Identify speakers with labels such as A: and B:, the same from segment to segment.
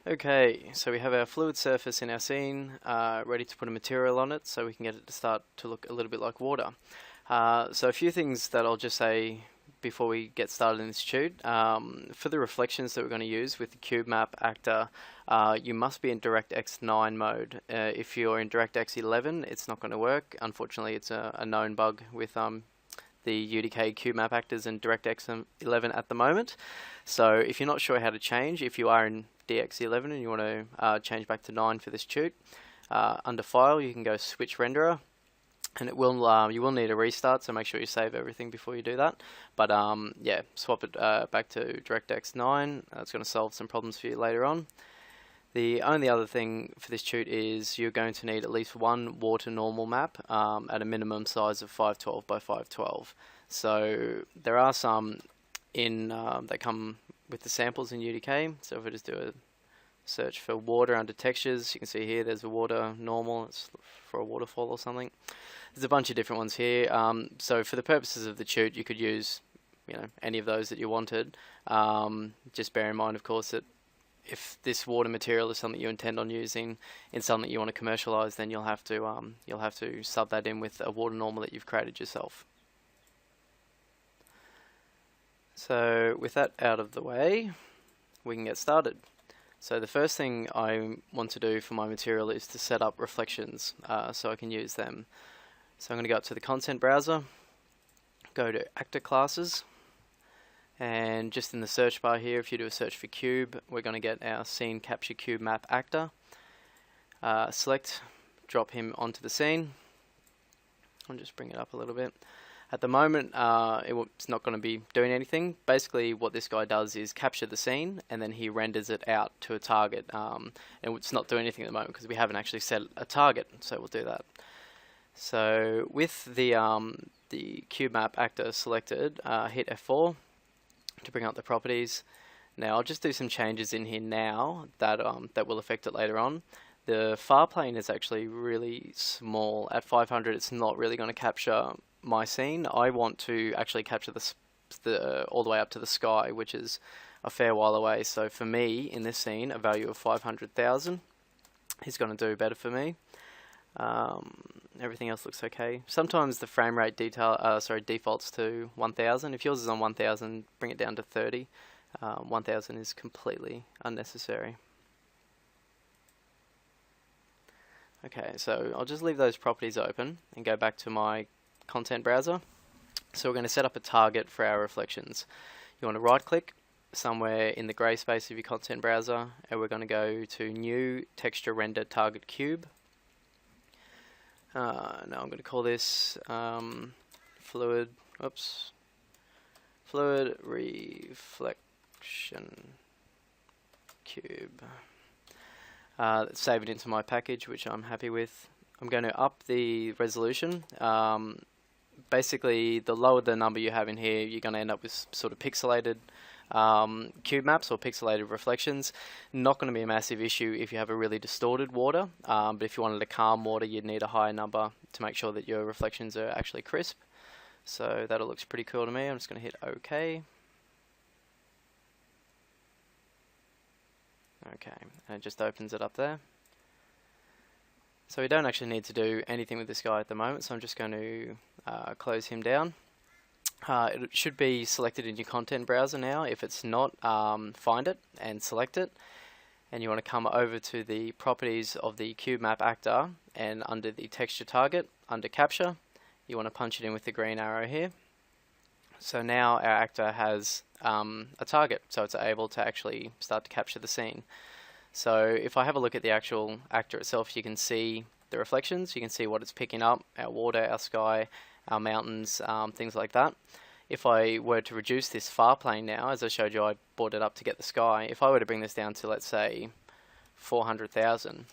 A: Okay, so we have our fluid surface in our scene, ready to put a material on it so we can get it to start to look a little bit like water. So a few things that I'll just say before we get started in this shoot. For the reflections that we're going to use with the cube map actor, you must be in DirectX 9 mode. If you're in DirectX 11, it's not going to work. Unfortunately, it's a known bug with the UDK cube map actors in DirectX 11 at the moment. So if you're not sure how to change, if you are in DX11 and you want to change back to 9 for this shoot, under File you can go Switch Renderer, and it will you will need a restart, so make sure you save everything before you do that. But yeah, swap it back to DirectX 9. That's going to solve some problems for you later on. The only other thing for this shoot is you're going to need at least one water normal map at a minimum size of 512 by 512. So there are some in that come with the samples in UDK. So if I just do a search for water under textures, you can see here there's a water normal. It's for a waterfall or something. There's a bunch of different ones here. So for the purposes of the shoot, you could use any of those that you wanted. Just bear in mind, of course, that if this water material is something you intend on using in something you want to commercialize, then you'll have to sub that in with a water normal that you've created yourself. So with that out of the way, we can get started. So the first thing I want to do for my material is to set up reflections so I can use them. So I'm going to go up to the content browser, go to actor classes, and just in the search bar here, if you do a search for cube, we're going to get our scene capture cube map actor. Select, drop him onto the scene. I'll just bring it up a little bit. At the moment, it's not going to be doing anything. Basically, what this guy does is capture the scene, and then he renders it out to a target. And it's not doing anything at the moment because we haven't actually set a target, so we'll do that. So with the cube map actor selected, hit F4 to bring up the properties. Now I'll just do some changes in here now that that will affect it later on. The far plane is actually really small. At 500, it's not really going to capture my scene. I want to actually capture the all the way up to the sky, which is a fair while away. So for me, in this scene, a value of 500,000 is going to do better for me. Everything else looks okay. Sometimes the frame rate defaults to 1000. If yours is on 1000, bring it down to 30. 1000 is completely unnecessary. Okay, so I'll just leave those properties open and go back to my content browser. So we're going to set up a target for our reflections. You want to right click somewhere in the grey space of your content browser, and we're going to go to New Texture Render Target Cube. Now I'm going to call this fluid reflection cube. Save it into my package, which I'm happy with. I'm going to up the resolution. Basically, the lower the number you have in here, you're going to end up with sort of pixelated cube maps or pixelated reflections. Not going to be a massive issue if you have a really distorted water, but if you wanted a calm water, you'd need a higher number to make sure that your reflections are actually crisp. So that looks pretty cool to me. I'm just going to hit OK. Okay, and it just opens it up there. So we don't actually need to do anything with this guy at the moment, so I'm just going to close him down. It should be selected in your content browser now. If it's not, find it and select it. And you want to come over to the properties of the cube map actor, and under the texture target, under capture, you want to punch it in with the green arrow here. So now our actor has a target, so it's able to actually start to capture the scene. So if I have a look at the actual actor itself, you can see the reflections, you can see what it's picking up, our water, our sky, our mountains, things like that. If I were to reduce this far plane now, as I showed you, I brought it up to get the sky. If I were to bring this down to, let's say, 400,000, you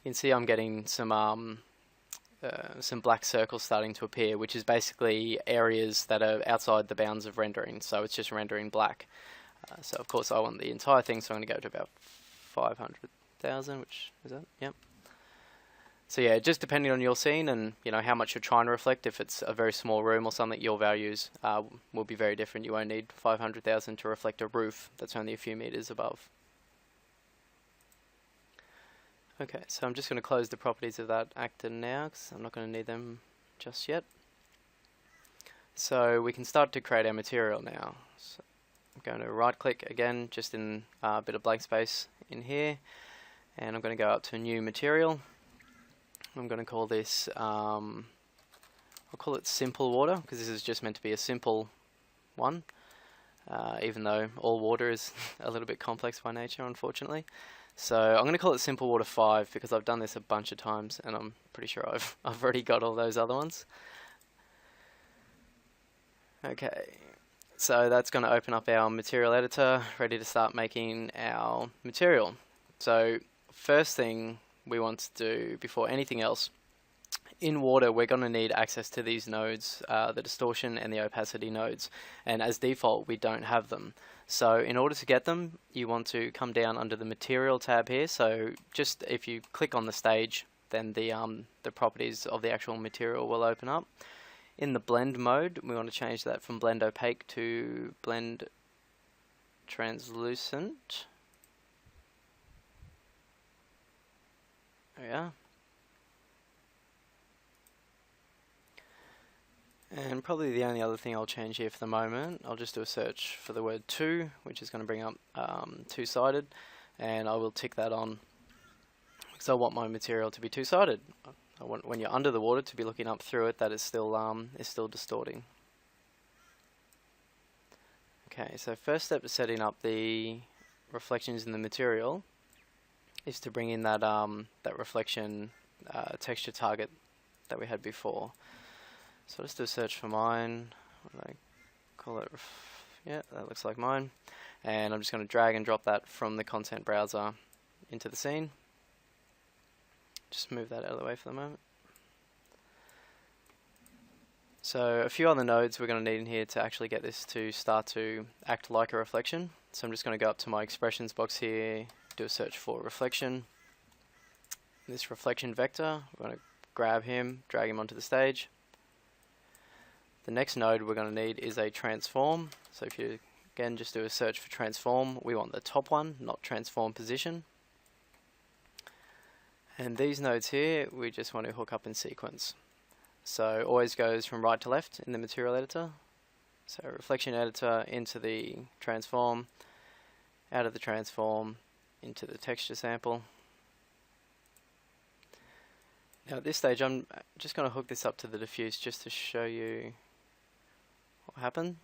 A: can see I'm getting some black circles starting to appear, which is basically areas that are outside the bounds of rendering, so it's just rendering black. So of course I want the entire thing, so I'm going to go to about 500,000, which is that? Yep. So yeah, just depending on your scene and how much you're trying to reflect. If it's a very small room or something, your values will be very different. You won't need 500,000 to reflect a roof that's only a few meters above. Okay, so I'm just going to close the properties of that actor now because I'm not going to need them just yet. So we can start to create our material now. So I'm going to right click again just in a bit of blank space in here, and I'm going to go up to new material. I'm going to call this, I'll call it simple water because this is just meant to be a simple one, even though all water is a little bit complex by nature, unfortunately. So I'm going to call it simple water 5 because I've done this a bunch of times and I'm pretty sure I've already got all those other ones. Okay, so that's going to open up our material editor, ready to start making our material. So first thing we want to do before anything else, in water we're going to need access to these nodes, the distortion and the opacity nodes, and as default we don't have them. So in order to get them, you want to come down under the material tab here. So just if you click on the stage, then the properties of the actual material will open up. In the blend mode, we want to change that from blend opaque to blend translucent. There we are. And probably the only other thing I'll change here for the moment, I'll just do a search for the word 2, which is going to bring up two-sided, and I will tick that on because I want my material to be two-sided. I want when you're under the water to be looking up through it, that is still distorting. Okay, so first step to setting up the reflections in the material is to bring in that that reflection texture target that we had before. So let's do a search for mine. What do I call it? Yeah, that looks like mine. And I'm just going to drag and drop that from the content browser into the scene. Just move that out of the way for the moment. So a few other nodes we're going to need in here to actually get this to start to act like a reflection. So I'm just going to go up to my expressions box here, do a search for reflection. This reflection vector, we're going to grab him, drag him onto the stage. The next node we're going to need is a transform. So if you again just do a search for transform, we want the top one, not transform position. And these nodes here, we just want to hook up in sequence. So always goes from right to left in the material editor. So reflection editor into the transform, out of the transform, into the texture sample. Now at this stage I'm just going to hook this up to the diffuse just to show you what happened.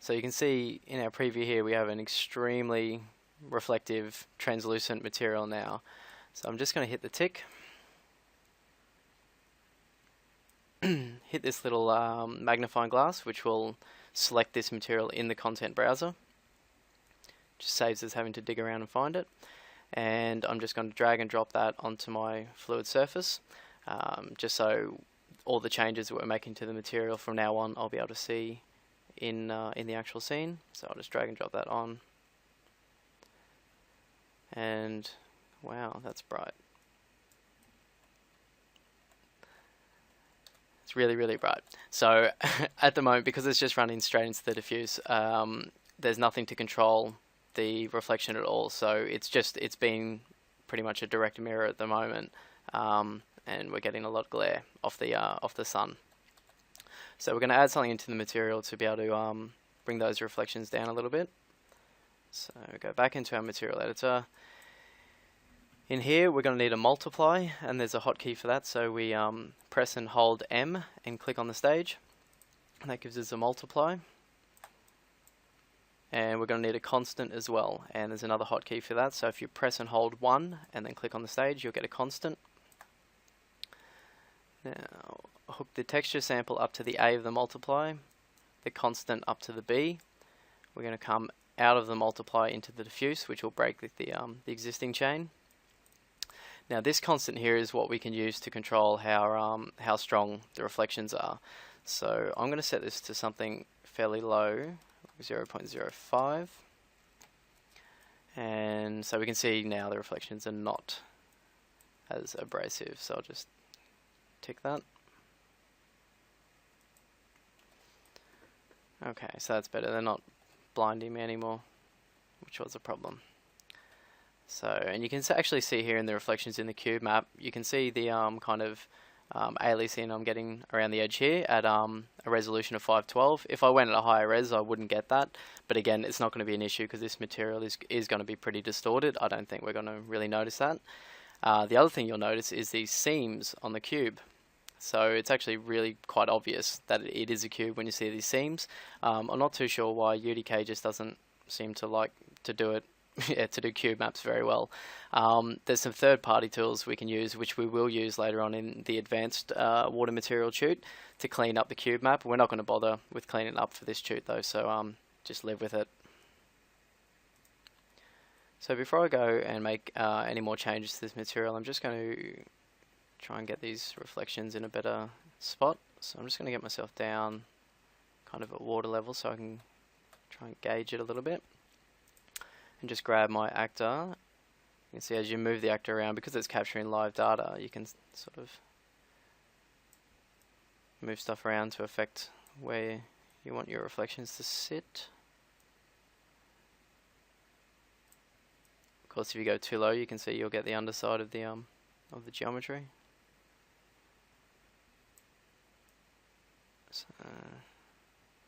A: So you can see in our preview here we have an extremely reflective translucent material now. So I'm just going to hit the tick, hit this little magnifying glass which will select this material in the content browser. Just saves us having to dig around and find it. And I'm just going to drag and drop that onto my fluid surface, just so all the changes that we're making to the material from now on I'll be able to see in the actual scene. So I'll just drag and drop that on, and wow, that's bright. It's really, really bright. So at the moment, because it's just running straight into the diffuse, there's nothing to control the reflection at all. So it's been pretty much a direct mirror at the moment, and we're getting a lot of glare off the sun. So we're going to add something into the material to be able to bring those reflections down a little bit. So go back into our material editor. In here we're going to need a multiply, and there's a hotkey for that. So we press and hold M and click on the stage, and that gives us a multiply. And we're going to need a constant as well, and there's another hotkey for that. So if you press and hold 1 and then click on the stage, you'll get a constant. Now hook the texture sample up to the A of the multiply, the constant up to the B. We're going to come out of the multiply into the diffuse, which will break the existing chain. Now this constant here is what we can use to control how strong the reflections are. So I'm going to set this to something fairly low, 0.05, and so we can see now the reflections are not as abrasive. So I'll just tick that. Okay, so that's better. They're not blinding me anymore, which was a problem. So, and you can actually see here in the reflections in the cube map, you can see the kind of aliasing I'm getting around the edge here at a resolution of 512. If I went at a higher res, I wouldn't get that. But again, it's not going to be an issue because this material is going to be pretty distorted. I don't think we're going to really notice that. The other thing you'll notice is these seams on the cube. So it's actually really quite obvious that it is a cube when you see these seams. I'm not too sure why UDK just doesn't seem to like to do it. Yeah, to do cube maps very well. There's some third-party tools we can use, which we will use later on in the advanced water material tute to clean up the cube map. We're not going to bother with cleaning it up for this tute though, so just live with it. So before I go and make any more changes to this material, I'm just going to try and get these reflections in a better spot. So I'm just going to get myself down kind of at water level so I can try and gauge it a little bit. And just grab my actor. You can see as you move the actor around, because it's capturing live data, you can sort of move stuff around to affect where you want your reflections to sit. Of course, if you go too low, you can see you'll get the underside of the geometry. So,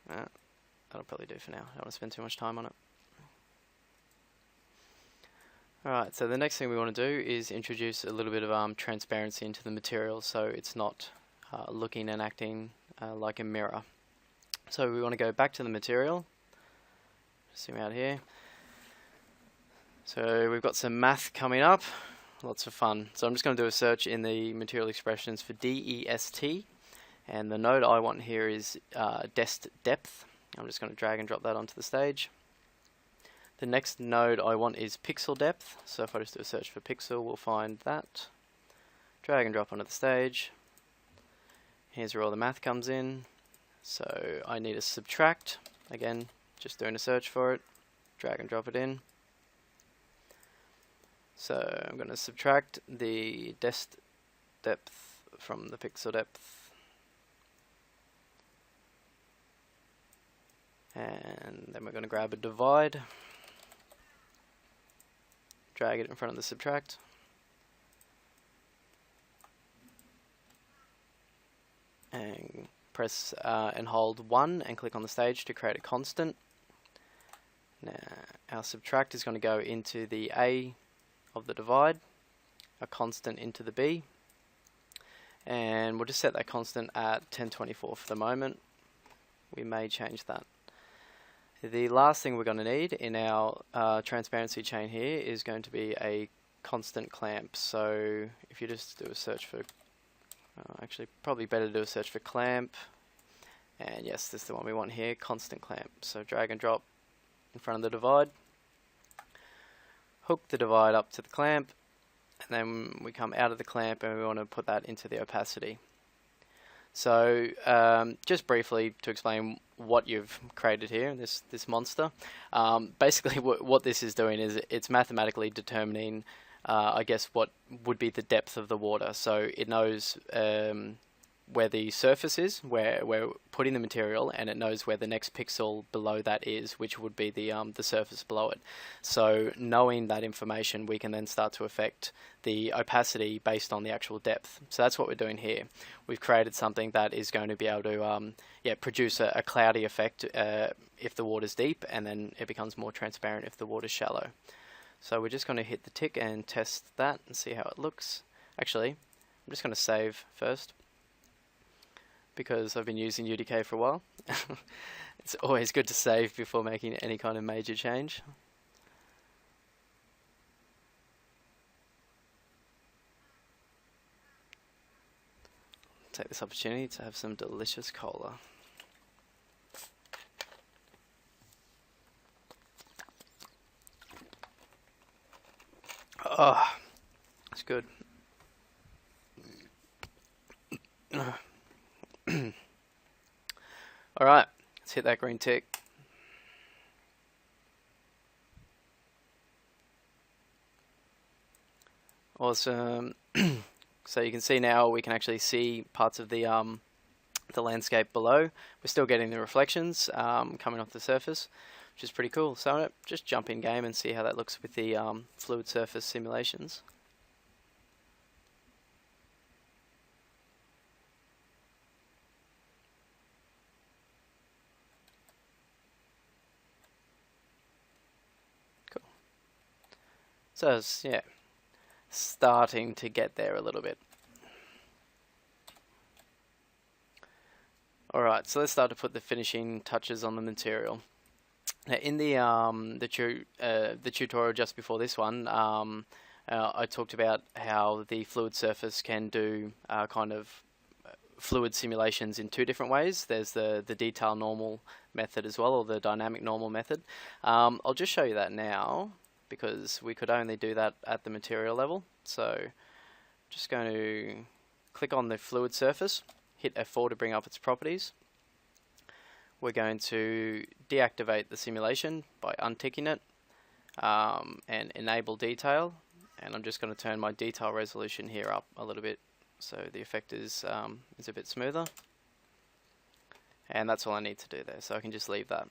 A: that'll probably do for now. I don't want to spend too much time on it. Alright, so the next thing we want to do is introduce a little bit of transparency into the material so it's not looking and acting like a mirror. So we want to go back to the material, zoom out here. So we've got some math coming up, lots of fun. So I'm just going to do a search in the material expressions for DEST, and the node I want here is dest depth. I'm just going to drag and drop that onto the stage. The next node I want is pixel depth, so if I just do a search for pixel, we'll find that. Drag and drop onto the stage. Here's where all the math comes in. So I need a subtract, again, just doing a search for it. Drag and drop it in. So I'm going to subtract the dest depth from the pixel depth. And then we're going to grab a divide. Drag it in front of the subtract. And press and hold 1 and click on the stage to create a constant. Now our subtract is going to go into the A of the divide, a constant into the B, and we'll just set that constant at 1024 for the moment. We may change that. The last thing we're going to need in our transparency chain here is going to be a constant clamp. So if you just do a search for, actually probably better to do a search for clamp, and yes, this is the one we want here, constant clamp. So drag and drop in front of the divide, hook the divide up to the clamp, and then we come out of the clamp and we want to put that into the opacity. So just briefly to explain what you've created here, this monster. Basically what this is doing is it's mathematically determining, I guess, what would be the depth of the water. So it knows where the surface is, where we're putting the material, and it knows where the next pixel below that is, which would be the surface below it. So knowing that information, we can then start to affect the opacity based on the actual depth. So that's what we're doing here. We've created something that is going to be able to produce a cloudy effect if the water's deep, and then it becomes more transparent if the water's shallow. So we're just going to hit the tick and test that and see how it looks. Actually, I'm just going to save first, because I've been using UDK for a while. It's always good to save before making any kind of major change. Take this opportunity to have some delicious cola. Oh, it's good. Alright, let's hit that green tick. Awesome. So you can see now we can actually see parts of the landscape below. We're still getting the reflections coming off the surface, which is pretty cool. So I'm going to just jump in game and see how that looks with the fluid surface simulations. Cool. So it's, yeah, starting to get there a little bit. Alright, so let's start to put the finishing touches on the material. Now in the tutorial just before this one, I talked about how the fluid surface can do kind of fluid simulations in two different ways. There's the detail normal method as well, or the dynamic normal method. I'll just show you that now, because we could only do that at the material level. So just going to click on the fluid surface, hit F4 to bring up its properties. We're going to deactivate the simulation by unticking it and enable detail, and I'm just going to turn my detail resolution here up a little bit so the effect is a bit smoother, and that's all I need to do there, so I can just leave that.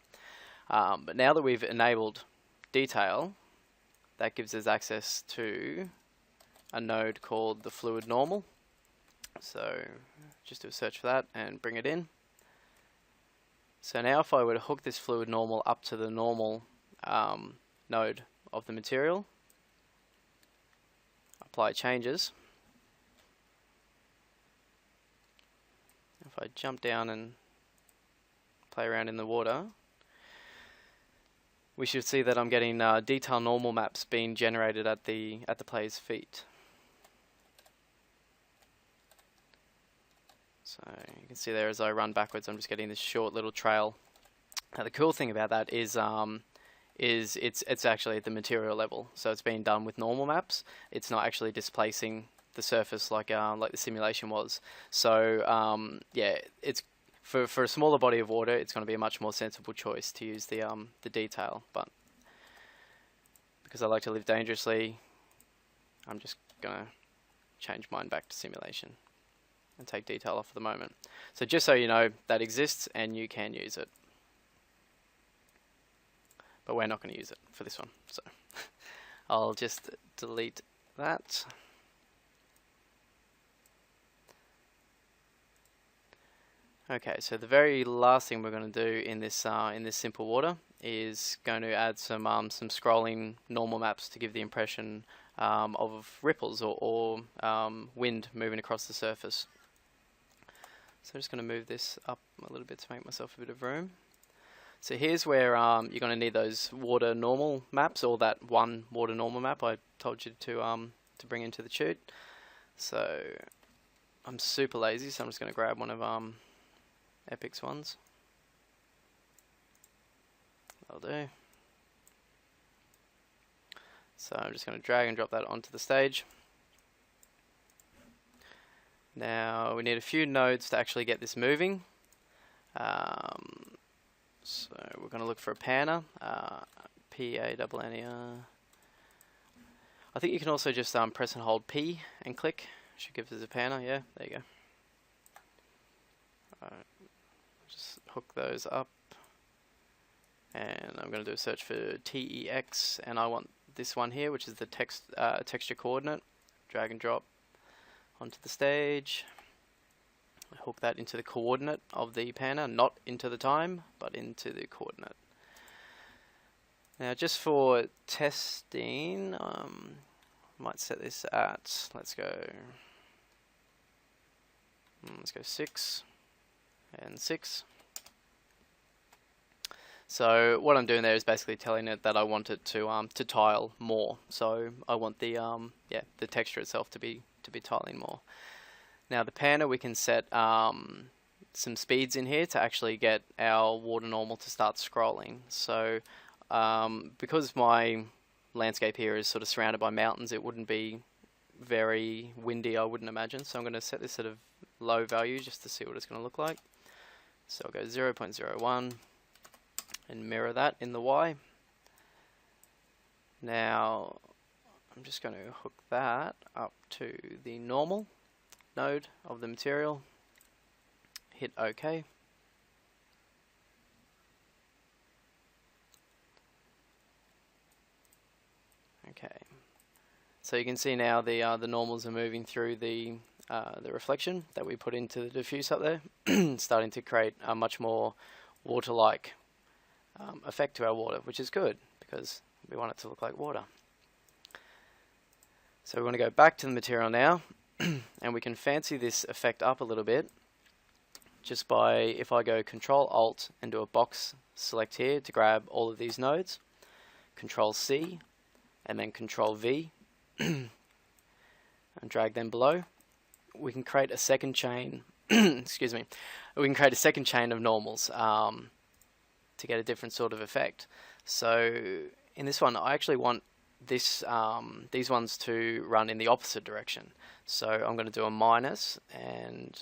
A: But now that we've enabled detail, that gives us access to a node called the fluid normal. So just do a search for that and bring it in. So now if I were to hook this fluid normal up to the normal node of the material, apply changes. If I jump down and play around in the water, we should see that I'm getting detail normal maps being generated at the player's feet. So you can see there as I run backwards, I'm just getting this short little trail. Now the cool thing about that is it's actually at the material level, so it's being done with normal maps. It's not actually displacing the surface like the simulation was. So yeah, it's for a smaller body of water, it's going to be a much more sensible choice to use the detail. But because I like to live dangerously, I'm just gonna change mine back to simulation and take detail off for the moment. So just so you know, that exists and you can use it. But we're not going to use it for this one. So I'll just delete that. Okay, so the very last thing we're going to do in this simple water is going to add some scrolling normal maps to give the impression of ripples or wind moving across the surface. So I'm just going to move this up a little bit to make myself a bit of room. So here's where you're going to need those water normal maps, or that one water normal map I told you to bring into the chute. So I'm super lazy, so I'm just going to grab one of Epic's ones. That'll do. So I'm just going to drag and drop that onto the stage. Now we need a few nodes to actually get this moving. So we're going to look for a panner, P-A-N-N-E-R. I think you can also just press and hold P and click. Should give us a panner. Yeah, there you go. Alright, just hook those up, and I'm going to do a search for TEX, and I want this one here, which is the texture coordinate. Drag and drop onto the stage. Hook that into the coordinate of the panner, not into the time, but into the coordinate. Now just for testing, I might set this at, let's go 6 and 6. So what I'm doing there is basically telling it that I want it to tile more. So I want the the texture itself to be tiling more. Now the panner, we can set some speeds in here to actually get our water normal to start scrolling. So because my landscape here is sort of surrounded by mountains, it wouldn't be very windy, I wouldn't imagine. So I'm going to set this at a low value just to see what it's going to look like. So I'll go 0.01 and mirror that in the Y. Now I'm just going to hook that up to the normal node of the material, hit OK. Okay, so you can see now the normals are moving through the reflection that we put into the diffuse up there, starting to create a much more water-like effect to our water, which is good because we want it to look like water. So we want to go back to the material now, and we can fancy this effect up a little bit just by, if I go Control Alt and do a box select here to grab all of these nodes, Control C and then Control V and drag them below, we can create a second chain excuse me, we can create a second chain of normals to get a different sort of effect. So in this one I actually want this these ones to run in the opposite direction. So I'm going to do a minus, and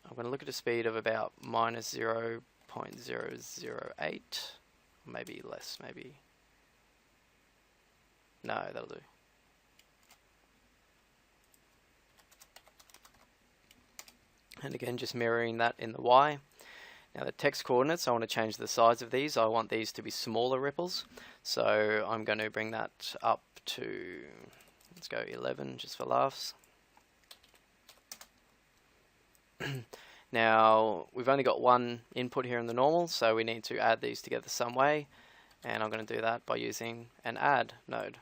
A: I'm going to look at a speed of about minus 0.008, maybe less, maybe. No, that'll do. And again, just mirroring that in the Y. Now the text coordinates, I want to change the size of these. I want these to be smaller ripples. So I'm going to bring that up to, let's go 11 just for laughs. Now we've only got one input here in the normal, so we need to add these together some way, and I'm going to do that by using an add node.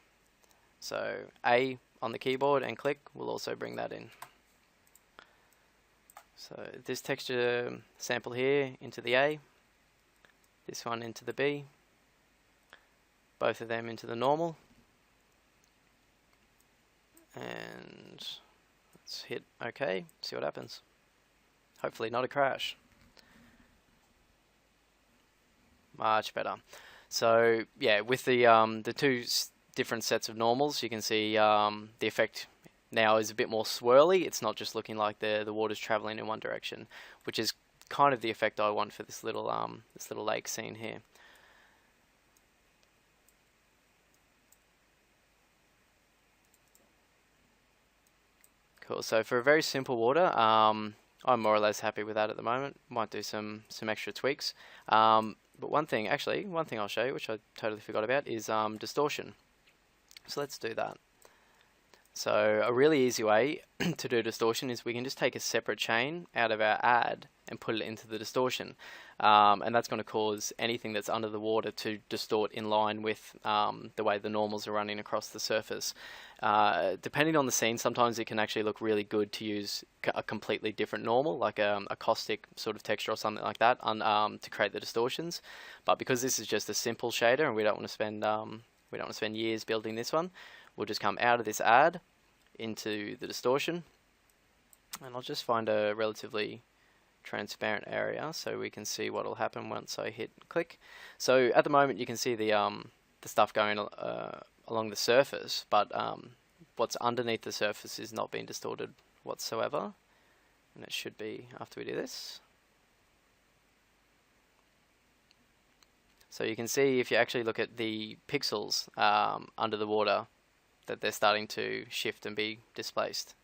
A: So A on the keyboard and click will also bring that in. So this texture sample here into the A, this one into the B, both of them into the normal, and let's hit OK, see what happens. Hopefully not a crash. Much better. So yeah, with the two different sets of normals, you can see the effect now is a bit more swirly. It's not just looking like the water's traveling in one direction, which is kind of the effect I want for this little lake scene here. Cool. So for a very simple water, I'm more or less happy with that at the moment. Might do some extra tweaks. But one thing I'll show you, which I totally forgot about, is distortion. So let's do that. So a really easy way to do distortion is we can just take a separate chain out of our add and put it into the distortion. And that's going to cause anything that's under the water to distort in line with the way the normals are running across the surface. Depending on the scene, sometimes it can actually look really good to use a completely different normal, like a caustic sort of texture or something like that, to create the distortions. But because this is just a simple shader and we don't want to spend years building this one, we'll just come out of this add into the distortion, and I'll just find a relatively transparent area so we can see what will happen once I hit click. So at the moment you can see the stuff going along the surface, but what's underneath the surface is not being distorted whatsoever, and it should be after we do this. So you can see, if you actually look at the pixels under the water, that they're starting to shift and be displaced.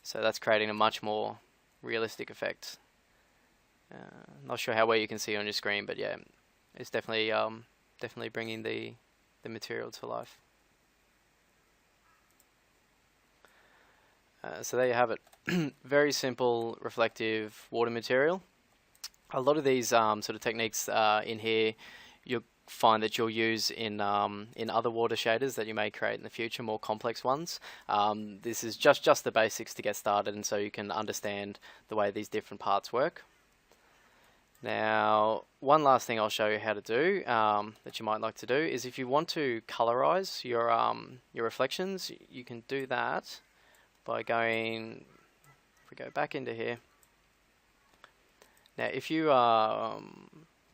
A: So that's creating a much more realistic effect. Not sure how well you can see on your screen, but yeah, it's definitely bringing the material to life. So there you have it. Very simple reflective water material. A lot of these sort of techniques in here you'll find that you'll use in other water shaders that you may create in the future, more complex ones. This is just the basics to get started, and so you can understand the way these different parts work. Now, one last thing I'll show you how to do that you might like to do is, if you want to colorize your reflections, you can do that by going, if we go back into here. Now if you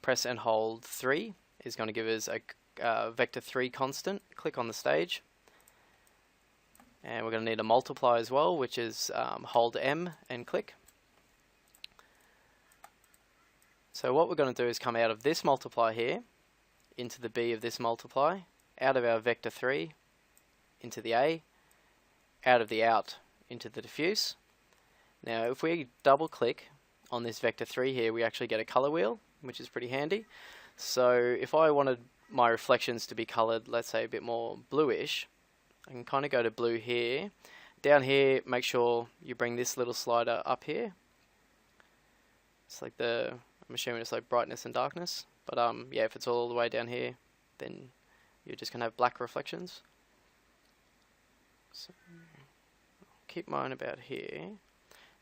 A: press and hold 3, is going to give us a vector 3 constant. Click on the stage, and we're going to need a multiply as well, which is hold M and click. So what we're going to do is come out of this multiply here into the B of this multiply, out of our vector 3 into the A, out of the out into the diffuse, Now if we double click on this vector 3 here, we actually get a color wheel, which is pretty handy. So if I wanted my reflections to be colored, let's say a bit more bluish, I can kind of go to blue here. Down here, make sure you bring this little slider up here. It's like I'm assuming it's like brightness and darkness, but yeah, if it's all the way down here, then you're just gonna have black reflections. So keep mine about here.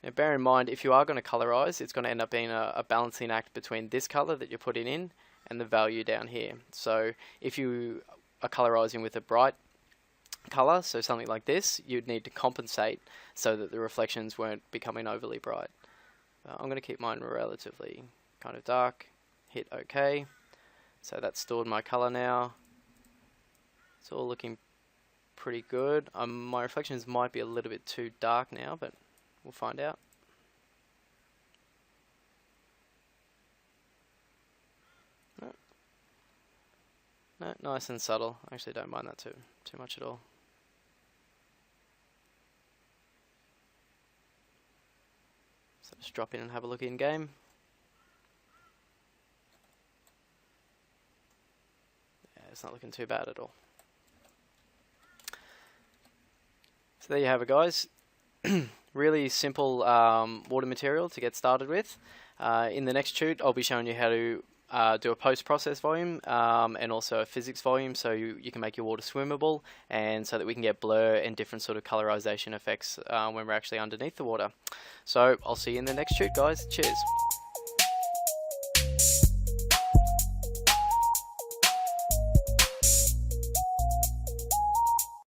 A: Now bear in mind, if you are going to colorize, it's going to end up being a balancing act between this color that you're putting in and the value down here. So if you are colorizing with a bright color, so something like this, you'd need to compensate so that the reflections weren't becoming overly bright. I'm going to keep mine relatively kind of dark, hit OK. So that's stored my color now. It's all looking pretty good. My reflections might be a little bit too dark now, but we'll find out. No, nice and subtle. I actually don't mind that too much at all. So just drop in and have a look in game. Yeah, it's not looking too bad at all. So there you have it, guys. Really simple water material to get started with. In the next shoot, I'll be showing you how to do a post-process volume and also a physics volume, so you can make your water swimmable, and so that we can get blur and different sort of colorization effects when we're actually underneath the water. So I'll see you in the next shoot, guys. Cheers.